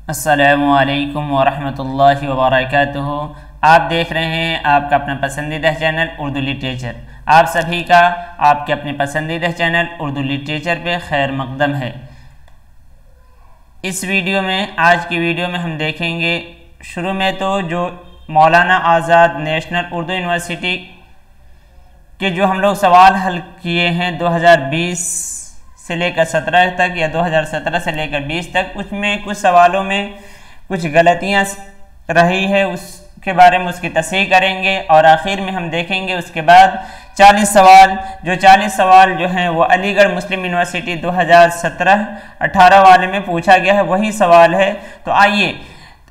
अस्सलामुअलैकुम वरहमतुल्लाहि वबरकातुहू। आप देख रहे हैं आपका अपना पसंदीदा चैनल उर्दू लिटरेचर। आप सभी का आपके अपने पसंदीदा चैनल उर्दू लिटरेचर पे खैर मकदम है। इस वीडियो में आज की वीडियो में हम देखेंगे, शुरू में तो जो मौलाना आज़ाद नेशनल उर्दू यूनिवर्सिटी के जो हम लोग सवाल हल किए हैं 2020 से लेकर 17 तक या 2017 से लेकर 20 तक, उसमें कुछ सवालों में कुछ गलतियां रही है, उसके बारे में उसकी तस्हीह करेंगे और आखिर में हम देखेंगे उसके बाद 40 सवाल जो हैं वो अलीगढ़ मुस्लिम यूनिवर्सिटी 2017-18 वाले में पूछा गया है, वही सवाल है। तो आइए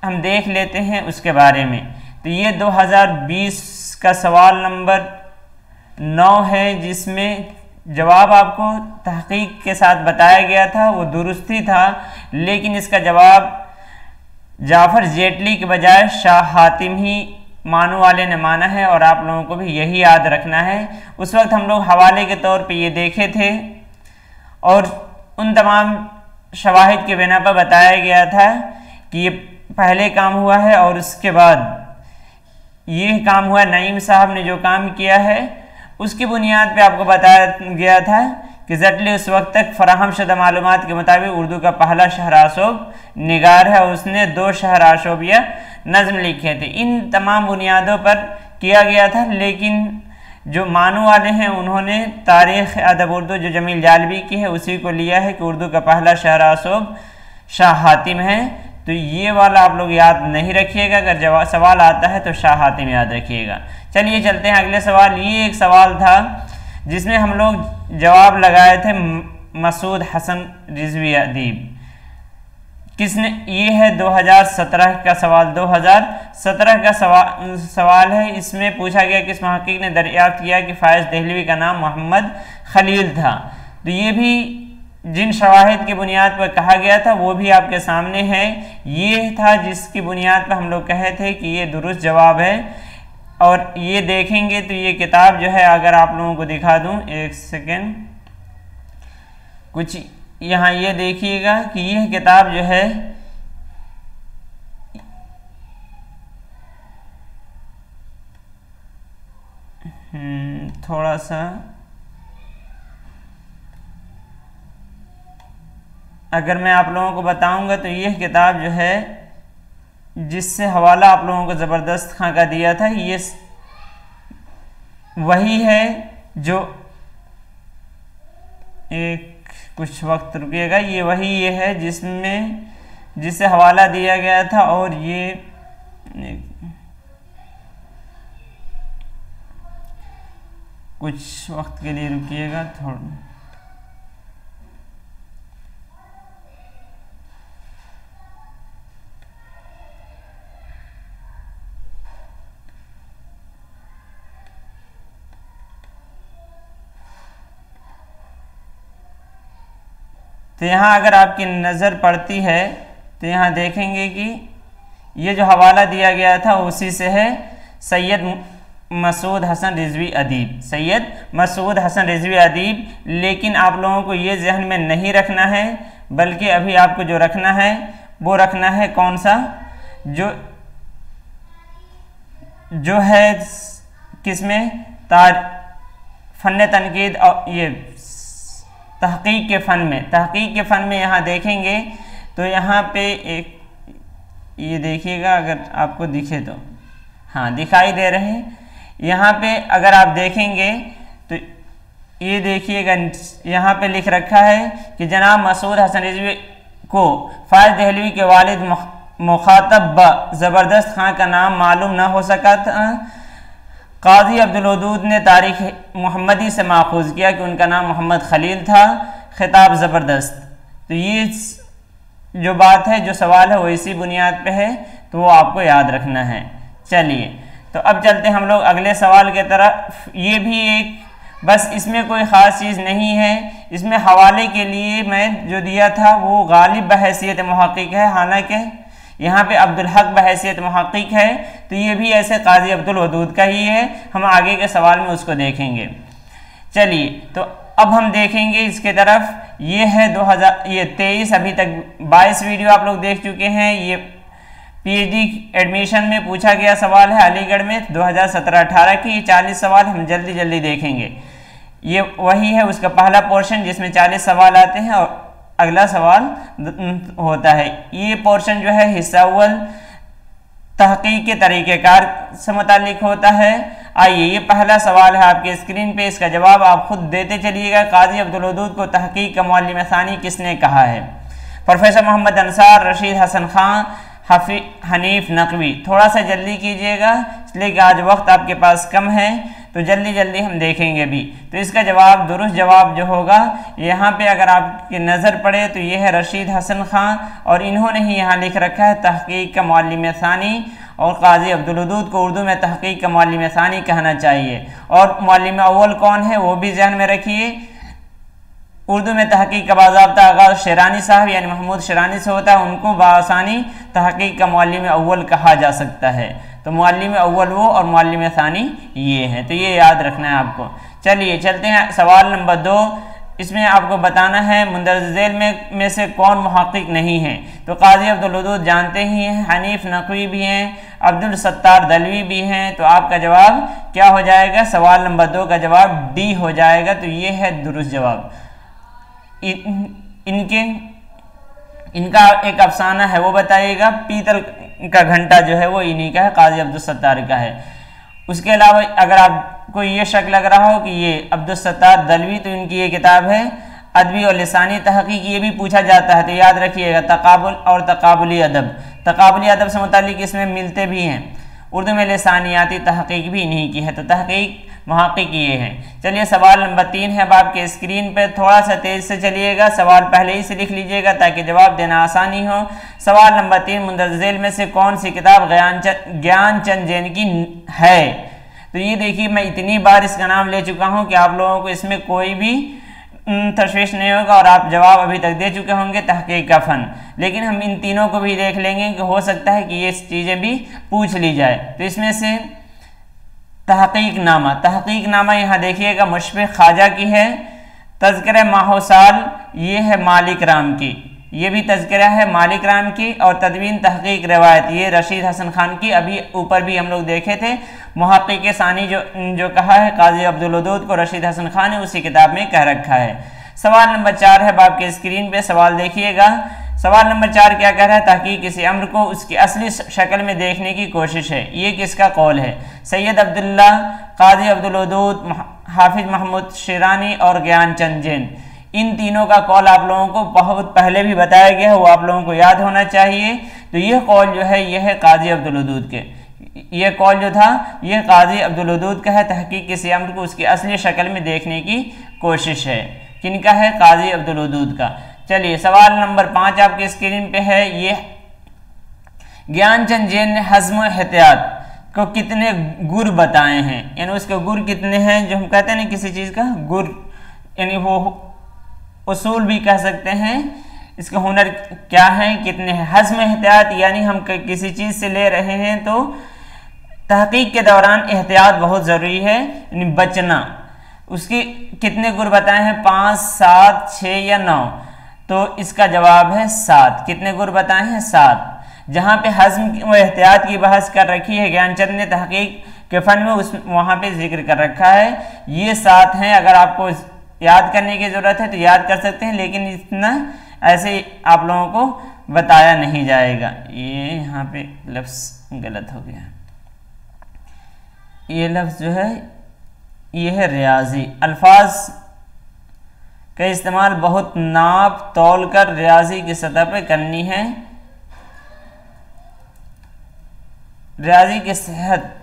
हम देख लेते हैं उसके बारे में। तो ये 2020 का सवाल नंबर 9 है, जिसमें जवाब आपको तहकीक के साथ बताया गया था, वो दुरुस्ती था, लेकिन इसका जवाब जाफ़र जेटली के बजाय शाह हातिम ही मानू वाले ने माना है और आप लोगों को भी यही याद रखना है। उस वक्त हम लोग हवाले के तौर पे ये देखे थे और उन तमाम शवाहिद के बिना पर बताया गया था कि ये पहले काम हुआ है और उसके बाद ये काम हुआ। नईम साहब ने जो काम किया है उसकी बुनियाद पे आपको बताया गया था कि जेटली उस वक्त तक फराहम शुदा मालूमात के मुताबिक उर्दू का पहला शहराशोब निगार है और उसने 2 शहराशोब या नज़्म लिखे थे। इन तमाम बुनियादों पर किया गया था, लेकिन जो मानू वाले हैं उन्होंने तारीख़ अदब उर्दू जो जमील जालबी की है उसी को लिया है कि उर्दू का पहला शहराशोब शाह हातिम है। तो ये वाला आप लोग याद नहीं रखिएगा, अगर सवाल आता है तो शाह हातिम याद रखिएगा। चलिए चलते हैं अगले सवाल। ये एक सवाल था जिसमें हम लोग जवाब लगाए थे मसूद हसन रिजवी अदीब। किसने? ये है 2017 का सवाल। 2017 का सवाल है। इसमें पूछा गया किस मुहक्किक ने दरियाफ्त किया कि फ़ायज़ दहलवी का नाम मोहम्मद खलील था। तो ये भी जिन शवाहिद की बुनियाद पर कहा गया था वो भी आपके सामने है। ये था जिसकी बुनियाद पर हम लोग कहे थे कि ये दुरुस्त जवाब है। और ये देखेंगे तो ये किताब जो है, अगर आप लोगों को दिखा दूं, एक सेकेंड, कुछ यहाँ ये देखिएगा कि यह किताब जो है थोड़ा सा अगर मैं आप लोगों को बताऊंगा तो यह किताब जो है जिससे हवाला आप लोगों को ज़बरदस्त खां का दिया था, ये वही है जो एक कुछ वक्त रुकिएगा, ये वही ये है जिससे हवाला दिया गया था। और ये कुछ वक्त के लिए रुकिएगा थोड़ा। तो यहाँ अगर आपकी नज़र पड़ती है तो यहाँ देखेंगे कि ये जो हवाला दिया गया था उसी से है, सैयद मसूद हसन रिजवी अदीब, सैयद मसूद हसन रिजवी अदीब। लेकिन आप लोगों को ये जहन में नहीं रखना है, बल्कि अभी आपको जो रखना है वो रखना है कौन सा, जो है किसमें फ़न तनकीद और ये तहकीक के फ़न में यहाँ देखेंगे तो यहाँ पे एक ये देखिएगा, अगर आपको दिखे तो, हाँ दिखाई दे रहे हैं। यहाँ पे अगर आप देखेंगे तो ये देखिएगा, यहाँ पे लिख रखा है कि जनाब मसूद हसन रिजवी को फ़ायज़ दहलवी के वालिद मुखातब ज़बरदस्त खां का नाम मालूम ना हो सका था। काजी अब्दुल वदूद ने तारीख़ मोहम्मदी से माखूज़ किया कि उनका नाम मोहम्मद खलील था। खिताब ज़बरदस्त। तो ये जो बात है, जो सवाल है वो इसी बुनियाद पे है, तो वो आपको याद रखना है। चलिए तो अब चलते हैं हम लोग अगले सवाल की तरफ। ये भी एक, बस इसमें कोई ख़ास चीज़ नहीं है। इसमें हवाले के लिए मैं जो दिया था वो गालिब बहैसियत मुहक्किक है, हालांकि यहाँ पे अब्दुल हक बहैसियत मुहक्किक है। तो ये भी ऐसे काजी अब्दुल वदूद का ही है। हम आगे के सवाल में उसको देखेंगे। चलिए तो अब हम देखेंगे इसके तरफ। ये है 2023, अभी तक 22 वीडियो आप लोग देख चुके हैं। ये पीएचडी एडमिशन में पूछा गया सवाल है अलीगढ़ में 2017-18 की। 40 सवाल हम जल्दी जल्दी देखेंगे। ये वही है उसका पहला पोर्शन जिसमें 40 सवाल आते हैं और अगला सवाल होता है। ये पोर्शन जो है हिस्सा अव्वल तहकीक के तरीक़ेकार से मुतालिक होता है। आइए, ये पहला सवाल है आपके स्क्रीन पे, इसका जवाब आप खुद देते चलिएगा। काजी अब्दुल वदूद को तहकीक का मुअल्लिम सानी किसने कहा है? प्रोफेसर मोहम्मद अंसार, रशीद हसन खान, हनीफ नकवी। थोड़ा सा जल्दी कीजिएगा इसलिए कि आज वक्त आपके पास कम है, तो जल्दी जल्दी हम देखेंगे भी। तो इसका जवाब, दुरुस्त जवाब जो होगा, यहाँ पे अगर आपकी नज़र पड़े तो ये है रशीद हसन खान, और इन्होंने ही यहाँ लिख रखा है तहकीक का मुअल्लिम सानी। और काजी अब्दुल वदूद को उर्दू में तहकीक का मुअल्लिम सानी कहना चाहिए। और मुअल्लिम अव्वल कौन है वो भी ध्यान में रखिए। उर्दू में तहकीक का बाज़ाब्ता आगाज़ शेरानी साहब यानी महमूद शेरानी से होता है। उनको बासानी तहकीक का मुअल्लिम अव्वल कहा जा सकता है। तो मुअल्लिम अव्वल वो और मुअल्लिम सानी ये है, तो ये याद रखना है आपको। चलिए चलते हैं सवाल नंबर 2। इसमें आपको बताना है मुंदरज झैल में से कौन मुहक्किक नहीं है। तो काजी अब्दुल वदूद जानते ही हैं, हनीफ नकवी भी हैं, अब्दुल सत्तार दलवी भी हैं। तो आपका जवाब क्या हो जाएगा? सवाल नंबर 2 का जवाब डी हो जाएगा। तो ये है दुरुस्त जवाब। इनका एक अफसाना है, वो बताइएगा। पीतल का घंटा जो है वो इन्हीं का है, काजी अब्दुल सत्तार का है। उसके अलावा अगर आपको ये शक लग रहा हो कि ये अब्दुल सत्तार दलवी, तो इनकी ये किताब है अदबी और लिसानी तहकीक। ये भी पूछा जाता है, तो याद रखिएगा तकाबुल और तकाबुली अदब। तकाबुली अदब से मुतालिक इसमें मिलते भी हैं। उर्दू में लिसानियाती तहकीक भी इन्हीं की है। तो तहकीक मुहक्किक ये है। चलिए सवाल नंबर 3 है। अब आपके स्क्रीन पे थोड़ा सा तेज से चलिएगा, सवाल पहले ही से लिख लीजिएगा ताकि जवाब देना आसानी हो। सवाल नंबर 3, मुंदरज झैल में से कौन सी किताब ज्ञानचंद जैन की है? तो ये देखिए, मैं इतनी बार इसका नाम ले चुका हूँ कि आप लोगों को इसमें कोई भी तशवीश नहीं होगा और आप जवाब अभी तक दे चुके होंगे। तहकीक का फ़न। लेकिन हम इन तीनों को भी देख लेंगे कि हो सकता है कि ये चीज़ें भी पूछ ली जाए। तो इसमें से तहकीक नामा यहाँ देखिएगा मुशफ़िक़ ख्वाजा की है। तज़किरा माहौसाल ये है मालिक राम की, ये भी तज़किरा है मालिक राम की। और तदवीन तहकीक रिवायत ये रशीद हसन खान की। अभी ऊपर भी हम लोग देखे थे। मुहक्किक सानी जो कहा है काजी अब्दुल वदूद को रशीद हसन खान ने उसी किताब में कह रखा है। सवाल नंबर 4 है। आपके स्क्रीन पे सवाल देखिएगा। सवाल नंबर 4 क्या कह रहा है? तहकीक किसी अम्र को उसकी असली शक्ल में देखने की कोशिश है। ये किसका कौल है? सैयद अब्दुल्ला, काजी अब्दुल वदूद, हाफिज महमूद शेरानी और ज्ञानचंद जैन। इन तीनों का कौल आप लोगों को बहुत पहले भी बताया गया है, वो आप लोगों को याद होना चाहिए। तो यह कौल जो है यह है काजी अब्दुल वदूद के। यह कौल जो था यह काजी अब्दुल वदूद का है। तहकीक किसी अम्र को उसकी असली शक्ल में देखने की कोशिश है। किनका है? काजी अब्दुल वदूद का। चलिए सवाल नंबर 5 आपके स्क्रीन पे है। ये ज्ञानचंद जैन ने हज़्म एहतियात को कितने गुर बताए हैं? यानी उसके गुर कितने हैं? जो हम कहते हैं ना किसी चीज़ का गुर, यानी वो उसूल भी कह सकते हैं। इसके हुनर क्या है, कितने हैं? हज़्म एहतियात यानी हम किसी चीज़ से ले रहे हैं तो तहकीक के दौरान एहतियात बहुत ज़रूरी है, यानी बचना। उसकी कितने गुर बताए हैं? 5, 7, 6 या 9? तो इसका जवाब है 7। कितने गुर बताए हैं? 7। जहाँ पे हज़्म व एहतियात की बहस कर रखी है ज्ञानचंद ने तहकीक के फ़न में, उस वहाँ पे जिक्र कर रखा है। ये 7 हैं। अगर आपको याद करने की ज़रूरत है तो याद कर सकते हैं, लेकिन इतना ऐसे आप लोगों को बताया नहीं जाएगा। ये यहाँ पे लफ्ज़ गलत हो गया। ये लफ्ज़ जो है ये है रियाजी। अल्फाज का इस्तेमाल बहुत नाप तौल कर रियाजी की सतह पर करनी है। रियाजी की सेहत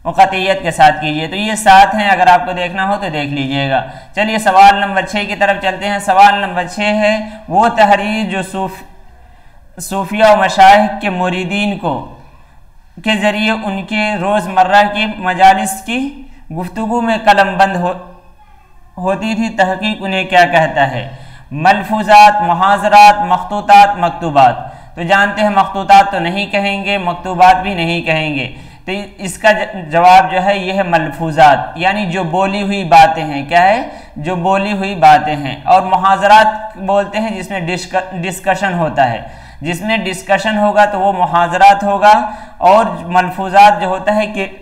मुक़तियत के साथ कीजिए। तो ये 7 हैं। अगर आपको देखना हो तो देख लीजिएगा। चलिए सवाल नंबर 6 की तरफ चलते हैं। सवाल नंबर 6 है वो तहरीर जो सूफिया और मशाइख के मुरीदीन को के ज़रिए उनके रोज़मर्रा की मजालिस की गुफ्तगू में कलमबंद होती थी। तहकीक उन्हें क्या कहता है? मलफूजात, मुहाज़रात, मखतूतात, मकतूबात। तो जानते हैं मखतूतात तो नहीं कहेंगे, मकतूबात भी नहीं कहेंगे। तो इसका जवाब जो है यह है मलफूजात, यानी जो बोली हुई बातें हैं। क्या है? जो बोली हुई बातें हैं, और मुहाजरात बोलते हैं जिसमें डिस्कशन होता है। जिसमें डिस्कशन होगा तो वो मुहाजरात होगा, और मलफूजात जो होता है कि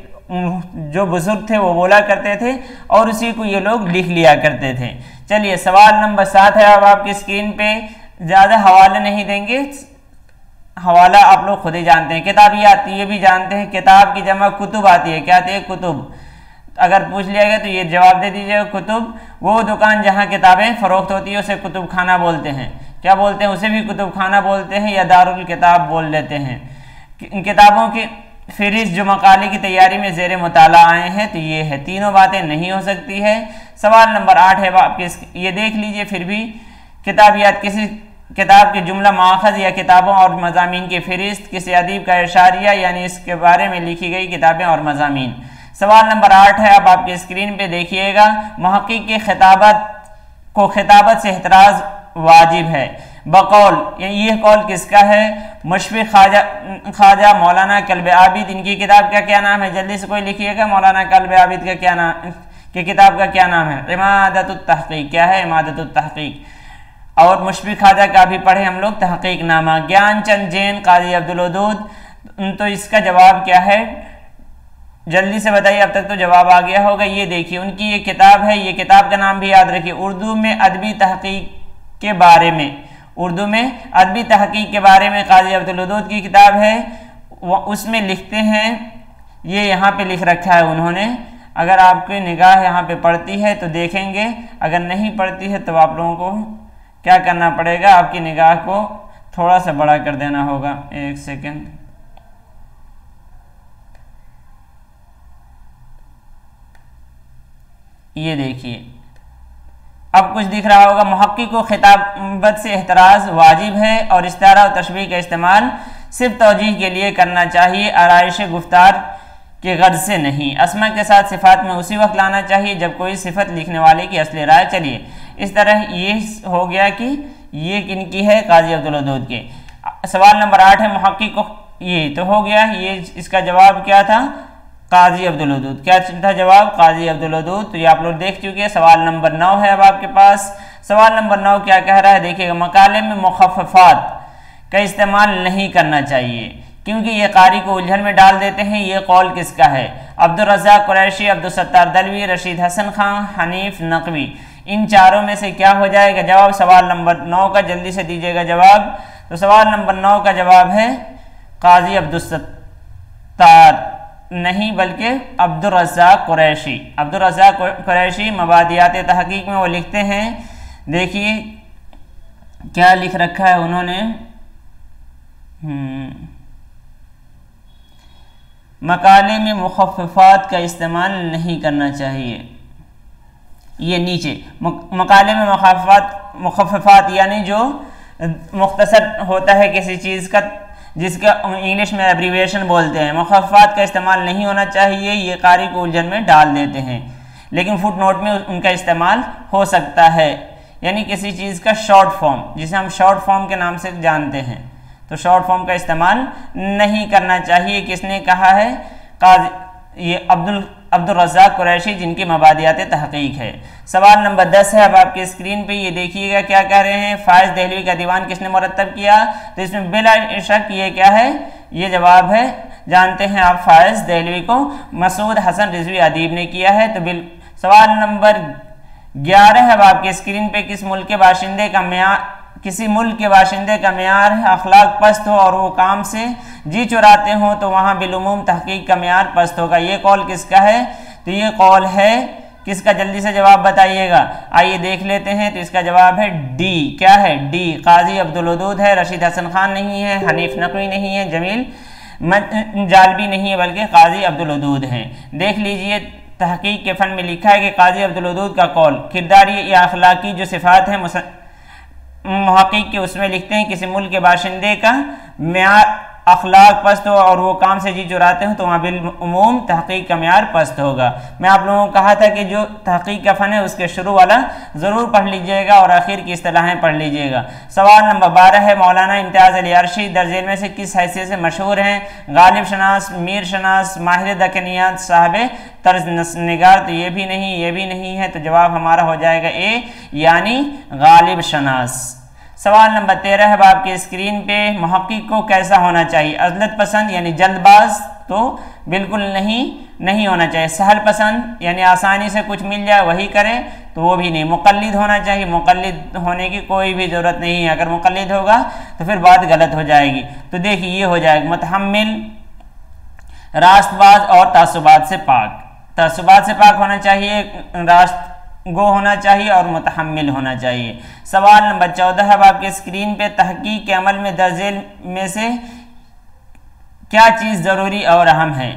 जो बुजुर्ग थे वो बोला करते थे और उसी को ये लोग लिख लिया करते थे। चलिए सवाल नंबर 7 है। अब आपकी स्क्रीन पे ज़्यादा हवाले नहीं देंगे, हवाला आप लोग खुद ही जानते हैं। किताबियात ये भी जानते हैं, किताब की जमा कुतुब आती है। क्या आती है? कुतुब। अगर पूछ लिया गया तो ये जवाब दे दीजिएगा, कुतुब। वो दुकान जहाँ किताबें फरोख्त होती है उसे कुतुब खाना बोलते हैं। क्या बोलते हैं? उसे भी कुतुब खाना बोलते हैं या दारुल किताब बोल लेते हैं। किताबों की फहरिस्त जो मकाले की तैयारी में ज़ेर मुताला आए हैं तो ये है, तीनों बातें नहीं हो सकती है। सवाल नंबर 8 है आपके, ये देख लीजिए फिर भी। किताबियात किसी किताब के जुमला माखज़ या किताबों और मज़ामीन की फहरिस्त, किसी अदीब का इशारिया यानी इसके बारे में लिखी गई किताबें और मज़ामीन। सवाल नंबर 8 है। अब आपकी स्क्रीन पे देखिएगा, मुहक्किक की खिताबत से एतराज़ वाजिब है बकौल, ये कौल किसका है? मुशफ़िक़ ख्वाजा मौलाना कल्ब आबिद। इनकी किताब का क्या नाम है? जल्दी से कोई लिखिएगा, मौलाना कल्ब आबिद का क्या नाम, की किताब का क्या नाम है? इमादतुत तहक़ीक़। क्या है? इमादतुत तहक़ीक़। और मुशफ़िक़ ख्वाजा का भी पढ़े हम लोग, तहक़ीक़ नामा। ज्ञानचंद जैन, काज़ी अब्दुल वदूद। तो इसका जवाब क्या है? जल्दी से बताइए, अब तक तो जवाब आ गया होगा। ये देखिए उनकी ये किताब है, ये किताब का नाम भी याद रखिए, उर्दू में अदबी तहक़ीक़ के बारे में, उर्दू में अदबी तहक़ीक़ के बारे में काज़ी अब्दुल वदूद की किताब है। उसमें लिखते हैं, ये यहाँ पे लिख रखा है उन्होंने। अगर आपकी निगाह यहाँ पे पड़ती है तो देखेंगे, अगर नहीं पड़ती है तो आप लोगों को क्या करना पड़ेगा? आपकी निगाह को थोड़ा सा बड़ा कर देना होगा। एक सेकेंड, ये देखिए अब कुछ दिख रहा होगा। मुहक्किक को खिताबत से एतराज़ वाजिब है और इस्तारा और तशबीह का इस्तेमाल सिर्फ तौजीह के लिए करना चाहिए, आराइश गुफ्तार के गर्ज से नहीं। अस्मा के साथ सिफात में उसी वक्त लाना चाहिए जब कोई सिफत लिखने वाले की असली राय। चलिए इस तरह ये हो गया कि ये किनकी है? काज़ी अब्दुल वदूद के। सवाल नंबर 8 है, मुहक्किक को, ये तो हो गया, ये इसका जवाब क्या था? काज़ी अब्दुल वदूद। क्या था जवाब? काज़ी अब्दुल वदूद। तो ये आप लोग देख चुके हैं। सवाल नंबर 9 है अब आपके पास। सवाल नंबर 9 क्या कह रहा है? देखिएगा, मकाले में मुखफ़फ़ात का इस्तेमाल नहीं करना चाहिए क्योंकि ये कारी को उलझन में डाल देते हैं। ये कौल किसका है? अब्दुल रज़्ज़ाक़ कुरैशी, अब्दुल सत्तार दलवी, रशीद हसन खान, हनीफ नकवी। इन चारों में से क्या हो जाएगा जवाब? सवाल नंबर 9 का जल्दी से दीजिएगा जवाब। तो सवाल नंबर 9 का जवाब है काज़ी अब्दुल सत्तार नहीं, बल्कि अब्दुल रज़्ज़ाक़ कुरैशी। अब्दुल रज़्ज़ाक़ कुरैशी मबादियात तहक़ीक़ में वो लिखते हैं, देखिए क्या लिख रखा है उन्होंने। मकाले में मुखफ़फ़ात का इस्तेमाल नहीं करना चाहिए। ये नीचे मकाले में मुखफ़फ़ात यानी जो मुख्तसर होता है किसी चीज़ का, जिसका इंग्लिश में एब्रीविएशन बोलते हैं, मुखफ़फ़ात का इस्तेमाल नहीं होना चाहिए। ये कारी को उलझन में डाल देते हैं, लेकिन फुट नोट में उनका इस्तेमाल हो सकता है। यानी किसी चीज़ का शॉर्ट फॉर्म, जिसे हम शॉर्ट फॉर्म के नाम से जानते हैं, तो शॉर्ट फॉर्म का इस्तेमाल नहीं करना चाहिए। किसने कहा है? ये अब्दुल रज़्ज़ाक़ कुरैशी, जिनकी मबादियात तहक़ीक़ है। सवाल नंबर 10 है अब आपकी स्क्रीन पे, ये देखिएगा क्या कह रहे हैं। फ़ाइज़ दहलवी का दीवान किसने मुरत्तब किया? तो इसमें बिला शक ये क्या है? ये जवाब है, जानते हैं आप, फ़ाइज़ दहलवी को मसूद हसन रिज़वी अदीब ने किया है। तो सवाल नंबर 11 है अब आपकी स्क्रीन पे, किसी मुल्क के बाशिंदे का मेयार है अखलाक पस्त हो और वो काम से जी चुराते हो तो वहाँ बिलुमूम तहक़ीक़ का मेयार पस्त होगा। ये कौल किसका है? तो ये कौल है किसका? जल्दी से जवाब बताइएगा। आइए देख लेते हैं। तो इसका जवाब है डी। क्या है? डी। काज़ी अब्दुल वदूद है, रशीद हसन खान नहीं है, हनीफ नकवी नहीं है, जमील जालबी नहीं है, बल्कि काज़ी अब्दुल वदूद हैं। देख लीजिए, तहक़ीक़ के फ़न में लिखा है कि काज़ी अब्दुल वदूद का कौल किरदारी या अखलाकी जो सिफ़ात हैं मुहक़्क़िक़ के उसमें लिखते हैं किसी मुल्क के बाशिंदे का अखलाक पस्त हो और वो काम से जी चुराते हो तो वहाँ बिलउमूम तहकीक का म्यार पस्त होगा। मैं आप लोगों को कहा था कि जो तहकीक का फ़न है उसके शुरू वाला ज़रूर पढ़ लीजिएगा और आखिर की इस्तिलाहें पढ़ लीजिएगा। सवाल नंबर 12 है, मौलाना इम्तियाज़ अली अरशी दर्जेल में से किस हैसियत से मशहूर हैं? गालिब शनास, मीर शनास, माहिर दकनियात, साहब तर्ज निगार। तो ये भी नहीं है, तो जवाब हमारा हो जाएगा ए यानी गालिब शनास। सवाल नंबर 13 है आपकी स्क्रीन पे, मुहक्किक को कैसा होना चाहिए? अज़लत पसंद यानी जल्दबाज तो बिल्कुल नहीं होना चाहिए। सहल पसंद यानी आसानी से कुछ मिल जाए वही करे तो वो भी नहीं। मुक़ल्लिद होना चाहिए, मुक़ल्लिद होने की कोई भी ज़रूरत नहीं है, अगर मुक़ल्लिद होगा तो फिर बात गलत हो जाएगी। तो देखिए ये हो जाएगा मुतहम्मिल, रास्तबाज और तासुबात से पाक। तासुबात से पाक होना चाहिए, रास्त गो होना चाहिए और मुतहम्मिल होना चाहिए। सवाल नंबर 14 है आपके स्क्रीन पे, तहकीक के अमल में दर्जेल में से क्या चीज़ ज़रूरी और अहम है?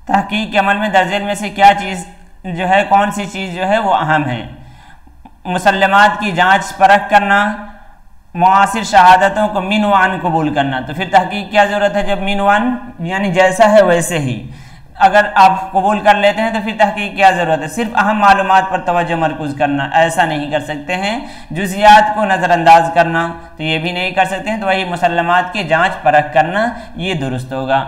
तहकीक के अमल में दर्जेल में से क्या चीज़ जो है, कौन सी चीज़ जो है वो अहम है? मुसल्लमात की जांच परख करना, मुआसिर शहादतों को मिन व अन कबूल करना। तो फिर तहकीक क्या ज़रूरत है? जब मिन व अन यानी जैसा है वैसे ही अगर आप कबूल कर लेते हैं तो फिर तहकीक क्या ज़रूरत है? सिर्फ अहम मालूमात पर तवज्जो मरकूज़ करना, ऐसा नहीं कर सकते हैं। जुज़ियात को नज़रअंदाज करना तो ये भी नहीं कर सकते हैं। तो वही मुसल्लमात की जांच परख करना ये दुरुस्त होगा।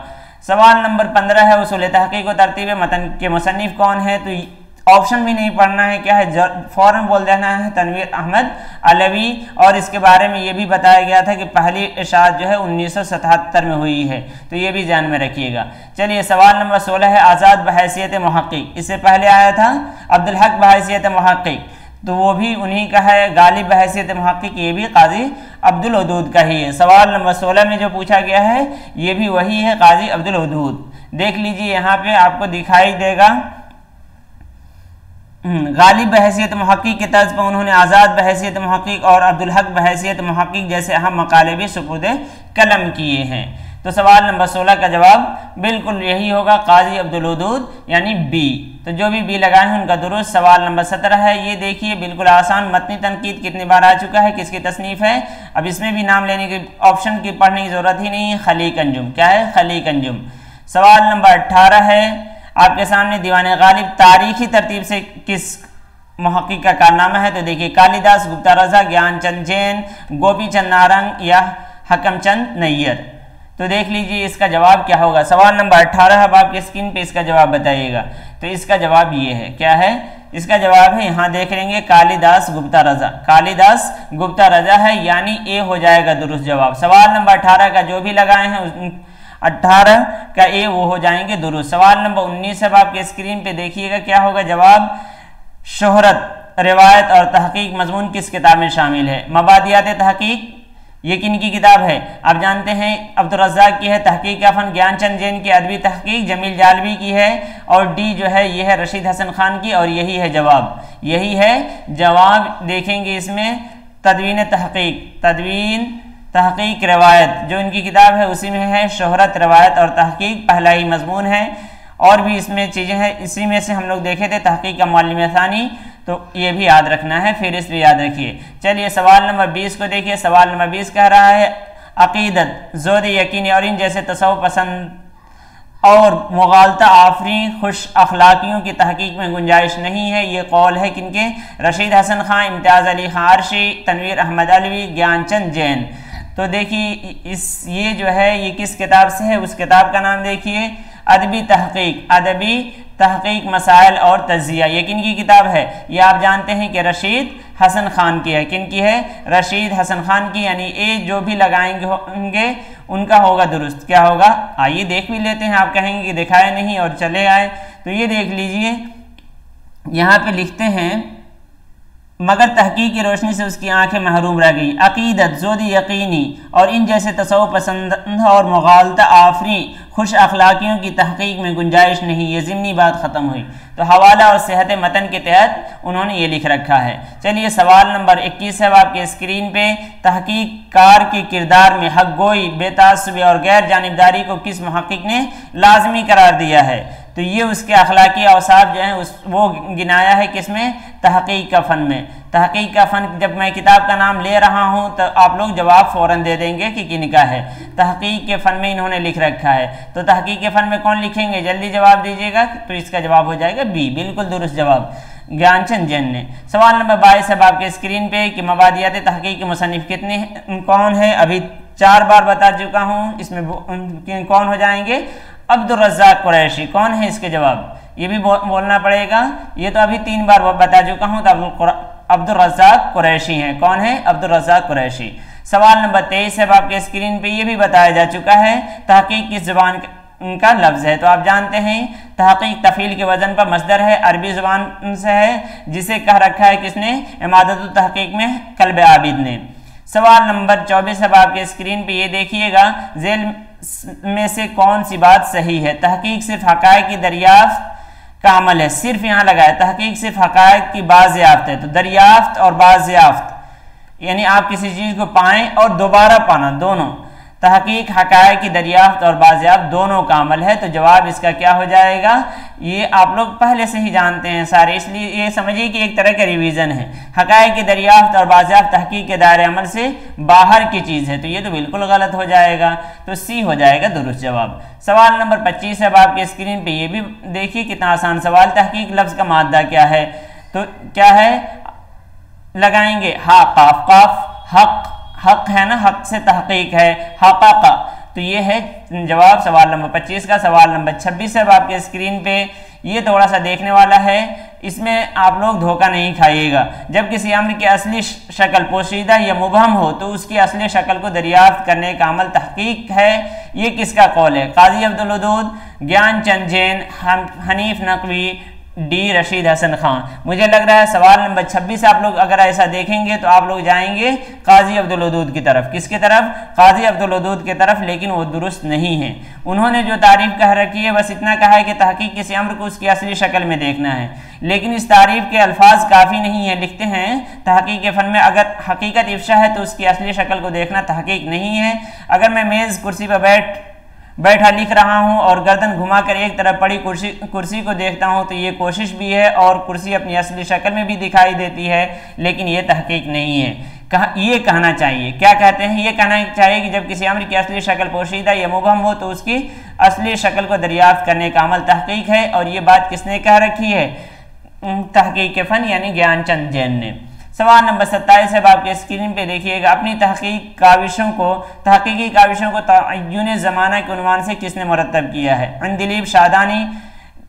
सवाल नंबर 15 है, उसूल तहकीक व तरतीब मतन के मुसन्निफ़ कौन है? तो ऑप्शन भी नहीं पढ़ना है, क्या है फ़ौरन बोल देना है तनवीर अहमद अलवी। और इसके बारे में ये भी बताया गया था कि पहली इशाअत जो है 1977 में हुई है, तो ये भी ध्यान में रखिएगा। चलिए सवाल नंबर 16 है, आज़ाद बहैसियत मुहक्किक। इससे पहले आया था अब्दुल हक बहैसियत मुहक्किक, तो वो भी उन्हीं का है। गालिब बहैसियत मुहक्किक ये भी काजी अब्दुल वदूद का ही है। सवाल नंबर 16 में जो पूछा गया है ये भी वही है, काजी अब्दुल वदूद। देख लीजिए यहाँ पे आपको दिखाई देगा, गालिब बहैसियत मुहक्किक की तर्ज पर उन्होंने आज़ाद बहैसियत मुहक्किक और अब्दुल हक बहैसियत मुहक्किक जैसे अहम मकाले भी सुपुर्द कलम किए हैं। तो सवाल नंबर 16 का जवाब बिल्कुल यही होगा, काजी अब्दुल वदूद यानी बी। तो जो भी बी लगाए हैं उनका दुरुस्त। सवाल नंबर 17 है, ये देखिए बिल्कुल आसान, मतनी तनकीद कितनी बार आ चुका है, किसकी तसनीफ़ है? अब इसमें भी नाम लेने की ऑप्शन की पढ़ने की ज़रूरत ही नहीं है, खलीक अंजुम। क्या है? खलीक अंजुम। सवाल नंबर 18 है आपके सामने, दीवान गालिब तारीखी तरतीब से किस मुहक्किक का कारनामा है? तो देखिए कालिदास, गुप्ता रजा, ज्ञानचंद जैन, गोपी चंद नारंग या हकम चंद नैयर। तो देख लीजिए इसका जवाब क्या होगा। सवाल नंबर 18 अब आपके स्क्रीन पे इसका जवाब बताइएगा। तो इसका जवाब ये है, क्या है? इसका जवाब है, यहाँ देख लेंगे, कालिदास गुप्ता रजा। कालिदास गुप्ता रजा है यानी ए हो जाएगा दुरुस्त जवाब। सवाल नंबर 18 का जो भी लगाए हैं 18 का ए वो हो जाएंगे दुरुस्त। सवाल नंबर 19 अब आपके स्क्रीन पे देखिएगा क्या होगा जवाब। शोहरत, रिवायत और तहकीक मजमून किस किताब में शामिल है? मबादियात तहकीक ये किन की किताब है? आप जानते हैं अब्दुल रज़्ज़ाक़ की है तहकीक का फ़न, ज्ञानचंद जैन की अदबी तहकीक जमील जालवी की है, और डी जो है ये है रशीद हसन खान की, और यही है जवाब। यही है जवाब। देखेंगे इसमें तदवीन तहकीक रिवायत जो इनकी किताब है उसी में है शोहरत, रिवायत और तहकीक, पहला ही मजमून है। और भी इसमें चीज़ें हैं, इसी में से हम लोग देखे थे तहकीक का मुअल्लिम सानी, तो ये भी याद रखना है, फिर इस भी याद रखिए। चलिए सवाल नंबर 20 को देखिए। सवाल नंबर 20 कह रहा है अकीदत, ज़ोद यकीनी और इन जैसे तसव्वुफ़ पसंद और मुगालता आफरी खुश अखलाकियों की तहकीक में गुंजाइश नहीं है। ये कौल है किनके? रशीद हसन खान, इम्तियाज़ अली खान अरशी, तनवीर अहमद अलवी, ज्ञानचंद जैन। तो देखिए ये जो है ये किस किताब से है? उस किताब का नाम देखिए अदबी तहकीक मसाइल और तज़िया। ये किन की किताब है? ये आप जानते हैं कि रशीद हसन खान की है। किन की है? रशीद हसन खान की, यानी ए जो भी लगाएंगे होंगे उनका होगा दुरुस्त। क्या होगा? आइए देख भी लेते हैं। आप कहेंगे कि दिखाए नहीं और चले आए, तो ये देख लीजिए यहाँ पे लिखते हैं मगर तहकीक की रोशनी से उसकी आंखें महरूम रह गई। अकीदत, ज़ोदी यकीनी और इन जैसे तसव्वुफ़ पसंद और मुगालता आफरी खुश अखलाकियों की तहकीक में गुंजाइश नहीं। ये ज़िमनी बात ख़त्म हुई। तो हवाला और सेहत मतन के तहत उन्होंने ये लिख रखा है। चलिए सवाल नंबर 21 है आपके स्क्रीन पे। तहकीककार के किरदार में हक गोई, बेतासुबी और गैर जानिबदारी को किस मुहक्किक ने लाजमी करार दिया है? तो ये उसके अखलाकी औसाफ जो हैं वो गिनाया है किसमें? तहकीक का फ़न में। तहकीक का फ़न, जब मैं किताब का नाम ले रहा हूँ तो आप लोग जवाब फ़ौरन दे देंगे कि किनका है। तहकीक के फ़न में इन्होंने लिख रखा है, तो तहकीक के फ़न में कौन लिखेंगे, जल्दी जवाब दीजिएगा। तो इसका जवाब हो जाएगा बी, बिल्कुल दुरुस्त जवाब, ज्ञानचंद जैन ने। सवाल नंबर 22 है आपके स्क्रीन पे कि मबादियात तहकीक के मुसन्निफ कितने कौन है। अभी 4 बार बता चुका हूँ, इसमें कौन हो जाएंगे, अब्दुल रज़्ज़ाक़ कुरैशी। कौन है इसके जवाब, ये भी बोलना पड़ेगा। ये तो अभी 3 बार बता चुका हूँ, तो अब्दुल रज़्ज़ाक़ कुरैशी हैं। कौन है, अब्दुल रज़्ज़ाक़ कुरैशी। सवाल नंबर 23 है आपके स्क्रीन पे, ये भी बताया जा चुका है तहकीक किस ज़ुबान का लफ्ज़ है। तो आप जानते हैं तहकीक तफ़ील के वज़न पर मस्दर है, अरबी ज़ुबान से है, जिसे कह रखा है किसने, इमादतुत तहकीक में कल्ब आबिद ने। सवाल नंबर 24 है आपके स्क्रीन पे, ये देखिएगा, झेल में से कौन सी बात सही है। तहकीक सिर्फ हक़ाइक़ की दरियाफ्त का अमल है, सिर्फ यहाँ लगा है, तहकीक सिर्फ हक़ाइक़ की बाज़याफ्त है। तो दरियाफ्त और बाज़याफ्त यानी आप किसी चीज़ को पाएं और दोबारा पाना, दोनों। तहकीक हक़ाइक़ की दरियाफ्त और बाज़याफ्त दोनों का अमल है। तो जवाब इसका क्या हो जाएगा, ये आप लोग पहले से ही जानते हैं सारे, इसलिए ये समझिए कि एक तरह का रिवीजन है। हक़ाइक़ की दरियाफ्त और बाज़याफ्त तहकीक के दायरे अमल से बाहर की चीज़ है, तो ये तो बिल्कुल गलत हो जाएगा, तो सी हो जाएगा दुरुस्त जवाब। सवाल नंबर 25 है आपके स्क्रीन पे, ये भी देखिए कितना आसान सवाल। तहकीक लफ्ज़ का मादा क्या है, तो क्या है, लगाएंगे हा काफ काफ, हक, हक है ना, हक से तहकीक है, हक़ाक़ा, तो ये है जवाब सवाल नंबर 25 का। सवाल नंबर 26 है आपके स्क्रीन पे, ये थोड़ा सा देखने वाला है, इसमें आप लोग धोखा नहीं खाइएगा। जब किसी अम्र की असली शक्ल पोशीदा या मुबहम हो तो उसकी असली शक्ल को दरियाफ्त करने का अमल तहकीक है। ये किसका कौल है, काजी अब्दुल वदूद, ज्ञानचंद जैन, हनीफ नकवी, डी रशीद हसन खान। मुझे लग रहा है सवाल नंबर 26 आप लोग अगर ऐसा देखेंगे तो आप लोग जाएंगे काजी अब्दुल वदूद की तरफ। किसकी तरफ, काजी अब्दुल वदूद की तरफ, लेकिन वो दुरुस्त नहीं है। उन्होंने जो तारीफ कह रखी है बस इतना कहा है कि तहकीक किसी अम्र को उसकी असली शक्ल में देखना है, लेकिन इस तारीफ के अल्फाज काफ़ी नहीं है। लिखते हैं तहकीक के फ़न में अगर हकीकत इफ्शा है तो उसकी असली शक्ल को देखना तहकीक नहीं है। अगर मैं मेज़ कुर्सी पर बैठा लिख रहा हूं और गर्दन घुमाकर एक तरफ पड़ी कुर्सी को देखता हूं तो ये कोशिश भी है और कुर्सी अपनी असली शक्ल में भी दिखाई देती है, लेकिन ये तहकीक नहीं है। ये कहना चाहिए, क्या कहते हैं, ये कहना चाहिए कि जब किसी अम्र की असली शक्ल पोशीदा या मुबहम हो तो उसकी असली शक्ल को दरियाफ्त करने का अमल तहकीक है। और ये बात किसने कह रखी है, तहकीक के फ़न यानी ज्ञानचंद जैन ने। सवाल नंबर 27 है आपके स्क्रीन पे देखिएगा, अपनी तहकीकी काविशों को तय्युन ज़माना के उन्वान से किसने मुरतब किया है। अंदिलीब शादानी,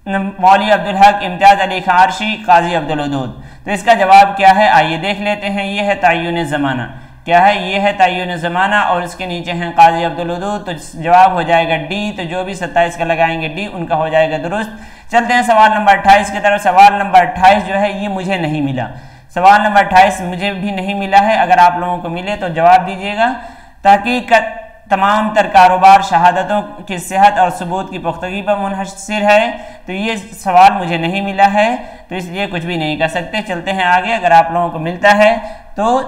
मौली अब्दुल हक, इम्तियाज़ अली खारशी, काजी अब्दुल वदूद। तो इसका जवाब क्या है, आइए देख लेते हैं। ये है तय्युन ज़माना, क्या है, ये है तय्युन ज़माना और इसके नीचे हैं काजी अब्दुल वदूद। तो जवाब हो जाएगा डी। तो जो भी 27 का लगाएंगे डी उनका हो जाएगा दुरुस्त। चलते हैं सवाल नंबर 28 की तरफ। सवाल नंबर 28 जो है ये मुझे नहीं मिला, सवाल नंबर 28 मुझे भी नहीं मिला है। अगर आप लोगों को मिले तो जवाब दीजिएगा। तहकीक का तमाम तर कारोबार शहादतों की सेहत और सबूत की पुख्तगी पर मुनहसर है। तो ये सवाल मुझे नहीं मिला है, तो इसलिए कुछ भी नहीं कर सकते। चलते हैं आगे, अगर आप लोगों को मिलता है तो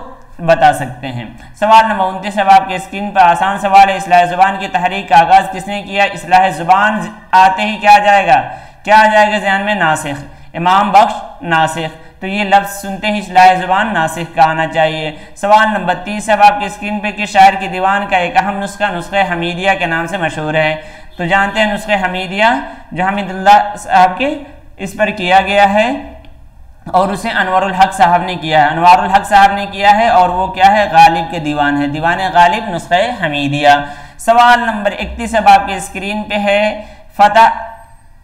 बता सकते हैं। सवाल नंबर 29 अब आपके स्क्रीन पर आसान सवाल है। इस्लाह ज़ुबान की तहरीक का आगाज़ किसने किया। इस्लाह ज़ुबान आते ही क्या आ जाएगा, क्या आ जाएगा ज़हन में, नासिख, इमाम बख्श नासिख। तो ये लफ्ज़ सुनते ही इस्लाह ज़ुबान नासिख का आना चाहिए। सवाल नंबर 30 अब आपके स्क्रीन पे कि शायर की दीवान का एक अहम नुस्खा नुस्खे हमीदिया के नाम से मशहूर है। तो जानते हैं नुस्खे हमीदिया जो हमीदुल्लाह साहब के इस पर किया गया है और उसे अनवरुल हक साहब ने किया है, अनवारुल हक साहब ने किया है और वो क्या है, गालिब के दीवान है, दीवान गालिब नुस्खे हमीदिया। सवाल नंबर 31 अब आपके स्क्रीन पे है। फ़तह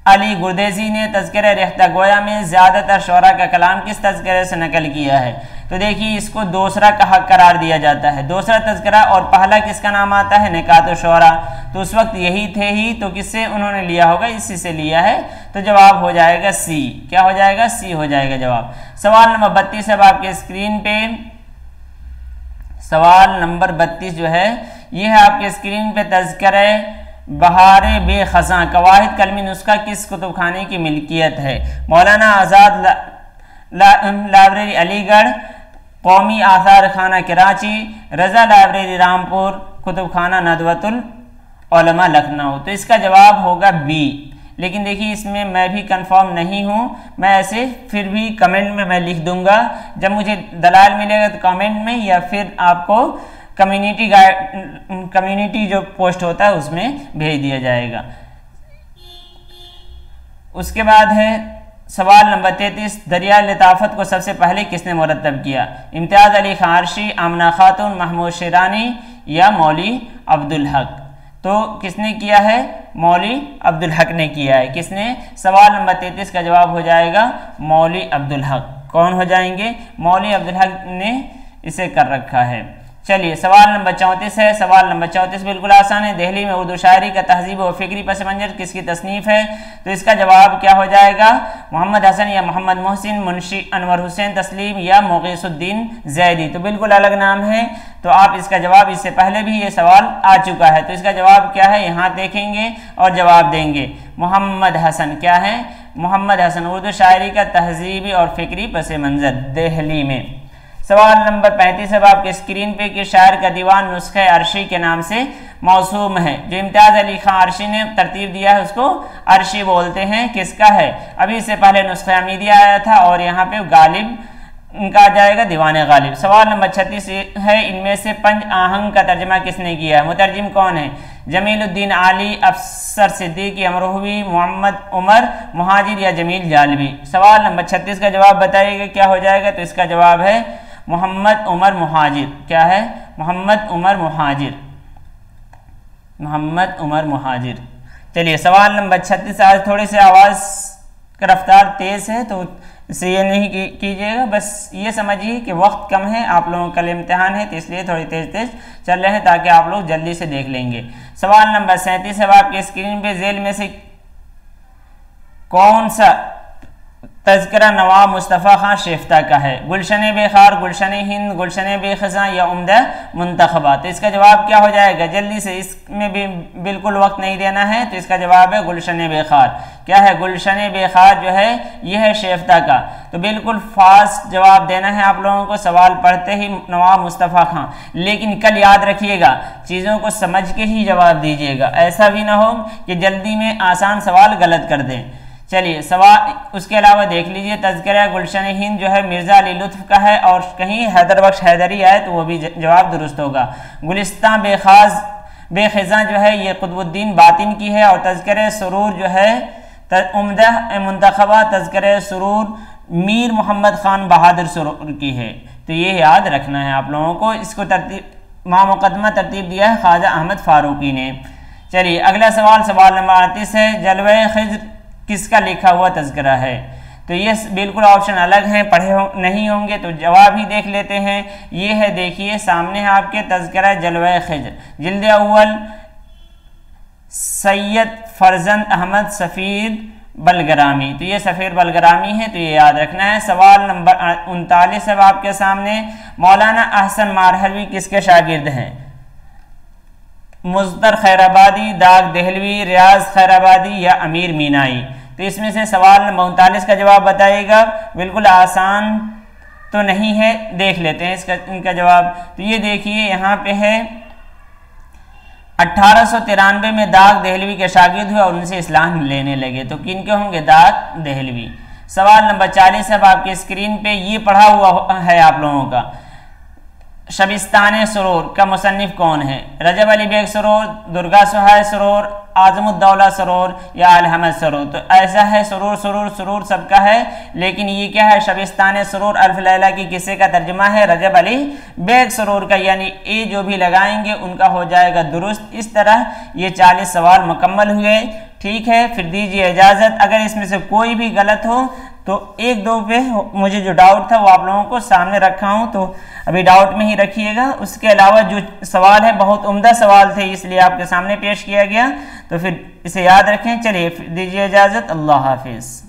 अली गुरदेजी ने तज़किरा रेख्ता गोया में ज़्यादातर शोरा का कलाम किस तज़किरे से नकल किया है। तो देखिए इसको दूसरा का हक करार दिया जाता है, दूसरा तज़किरा, और पहला किसका नाम आता है, निकात शोरा। तो उस वक्त यही थे ही, तो किससे उन्होंने लिया होगा, इसी से लिया है। तो जवाब हो जाएगा सी। क्या हो जाएगा, सी हो जाएगा जवाब। सवाल नंबर 32 अब आपके स्क्रीन पे, सवाल नंबर 32 जो है ये है आपके स्क्रीन पे। तज़किरा बहारे बेखज़ां कवाहिद कलमी नुस्खा किस कुतुबखाने की मिल्कियत है। मौलाना आज़ाद लाइब्रेरी अलीगढ़, कौमी आसार खाना कराची, रज़ा लाइब्रेरी रामपुर, कुतुबखाना नदवतुल उलमा लखनऊ। तो इसका जवाब होगा बी। लेकिन देखिए इसमें मैं भी कंफर्म नहीं हूँ, मैं ऐसे फिर भी कमेंट में मैं लिख दूंगा। जब मुझे दलाल मिलेगा तो कमेंट में, या फिर आपको कम्युनिटी जो पोस्ट होता है उसमें भेज दिया जाएगा। उसके बाद है सवाल नंबर 33, दरिया लताफत को सबसे पहले किसने मुरतब किया? इम्तियाज़ अली खान अर्शी, आमना खातून, महमूद शिरानी या मौली अब्दुल हक? तो किसने किया है? मौली अब्दुल हक ने किया है। किसने? सवाल नंबर 33 का जवाब हो जाएगा मौली अब्दुल हक। कौन हो जाएंगे? मौली अब्दुल हक ने इसे कर रखा है। चलिए सवाल नंबर 34 है। सवाल नंबर 34 बिल्कुल आसान है। दिल्ली में उर्दू शायरी का तहजीब व फिक्री पस मंजर किसकी तसनीफ है? तो इसका जवाब क्या हो जाएगा? मोहम्मद हसन या मोहम्मद मोहसिन, मुंशी अनवर हुसैन तस्लीम या मुगीसुद्दीन जैदी? तो बिल्कुल अलग नाम है। तो आप इसका जवाब, इससे पहले भी ये सवाल आ चुका है, तो इसका जवाब क्या है यहाँ देखेंगे और जवाब देंगे। मोहम्मद हसन क्या है? मोहम्मद हसन उर्दू शायरी का तहजीबी और फिक्री पस मंजर दिल्ली में। सवाल नंबर 35 अब आपके स्क्रीन पे कि शायर का दीवान नुस्खे अर्शी के नाम से मौसूम है। जो इम्तियाज़ अली खान अर्शी ने तरतीब दिया है उसको अर्शी बोलते हैं। किसका है? अभी इससे पहले नुस्खे हमीदिया आया था और यहाँ पे गालिब इनका आ जाएगा दीवान गालिब। सवाल नंबर 36 है, इनमें से पंज आहंग का तर्जमा किसने किया है? मुतरजिम कौन है? जमीलुद्दीन आली, अफसर सिद्दीकी, अमरोहवी, मोहम्मद उमर मुहाजिर या जमील जालवी? सवाल नंबर 36 का जवाब बताइएगा क्या हो जाएगा? तो इसका जवाब है मोहम्मद उमर मुहाजिर। क्या है? मोहम्मद उमर मुहाजिर। मोहम्मद उमर मुहाजिर। चलिए सवाल नंबर 36, आज थोड़ी सी आवाज़ का रफ्तार तेज़ है तो इसे ये नहीं कीजिएगा, बस ये समझिए कि वक्त कम है, आप लोगों का कल इम्तिहान है तो इसलिए थोड़ी तेज़ चल रहे हैं ताकि आप लोग जल्दी से देख लेंगे। सवाल नंबर 37 है आपके स्क्रीन पे, झेल में से कौन सा तज़किरा नवाब मुस्तफ़ा खान शेफ्ता का है? गुलशन बेखार, गुलशन हिंद, गुलशन बेखज़ा या उम्दा मुंतखबा? तो इसका जवाब क्या हो जाएगा? जल्दी से, इसमें भी बिल्कुल वक्त नहीं देना है। तो इसका जवाब है गुलशन बेखार। क्या है? गुलशन बेखार जो है यह है शेफ्ता का। तो बिल्कुल फास्ट जवाब देना है आप लोगों को सवाल पढ़ते ही नवाब मुस्तफ़ा खान। लेकिन कल याद रखिएगा चीज़ों को समझ के ही जवाब दीजिएगा, ऐसा भी ना हो कि जल्दी में आसान सवाल गलत कर दें। चलिए सवाल उसके अलावा देख लीजिए, तज़किरा गुलशन हिंद जो है मिर्ज़ा अली लुत्फ़ का है और कहीं हैदर बख्श हैदरी आए तो वो भी जवाब दुरुस्त होगा। गुलिस्तां बेखज़ा जो है ये कुतुबुद्दीन बातिन की है और तज़किरा सुरूर जो है उम्दा मुंतखबा तज़किरा सुरूर मीर मोहम्मद खान बहादुर सुरूर की है। तो ये याद रखना है आप लोगों को। इसको मुकदमा तरतीब दिया है ख्वाजा अहमद फारूकी ने। चलिए अगला सवाल, सवाल नंबर 38 है, जलवे खिज़्र किसका लिखा हुआ तज़किरा है? तो ये बिल्कुल ऑप्शन अलग हैं, पढ़े नहीं होंगे तो जवाब ही देख लेते हैं। ये है, देखिए सामने है आपके, तज़किरा जलवे खिज़्र, जिल्द अव्वल, सैयद फरजंद अहमद सफ़ीर बलगरामी। तो ये सफ़ीर बलगरामी है, तो ये याद रखना है। सवाल नंबर 39 है आपके सामने, मौलाना अहसन मारहलवी किसके शागिर्द हैं? मुज़्फ़र खैराबादी, दाग दहलवी, रियाज खैराबादी या अमीर मीनाई? तो इसमें से सवाल नंबर 39 का जवाब बताइएगा। बिल्कुल आसान तो नहीं है, देख लेते हैं इनका जवाब। तो ये देखिए यहाँ पे है 1893 में दाग दहलवी के शागिर्द हुए और उनसे इस्लाम लेने लगे। तो किनके होंगे? दाग दहलवी। सवाल नंबर 40 अब आपके स्क्रीन पे, ये पढ़ा हुआ है आप लोगों का, शबिस्तान सुरूर का मुसन्निफ कौन है? रजब अली बेग सुरूर, दुर्गा सुहाय सुरूर, आज़मुद्दौला सुरूर या अल-हमद सुरूर? तो ऐसा है, सुरूर सुरूर सुरूर सबका है, लेकिन ये क्या है? शबिस्तान सुरूर अल्फ लैला की किस्से का तर्जुमा है? रजब अली बेग सुरूर का, यानी ए जो भी लगाएंगे उनका हो जाएगा दुरुस्त। इस तरह ये 40 सवाल मुकम्मल हुए। ठीक है, फिर दीजिए इजाज़त। अगर इसमें से कोई भी गलत हो तो एक दो पे मुझे जो डाउट था वो आप लोगों को सामने रखा हूं, तो अभी डाउट में ही रखिएगा। उसके अलावा जो सवाल है बहुत उम्दा सवाल थे इसलिए आपके सामने पेश किया गया, तो फिर इसे याद रखें। चलिए दीजिए इजाज़त, अल्लाह हाफिज़।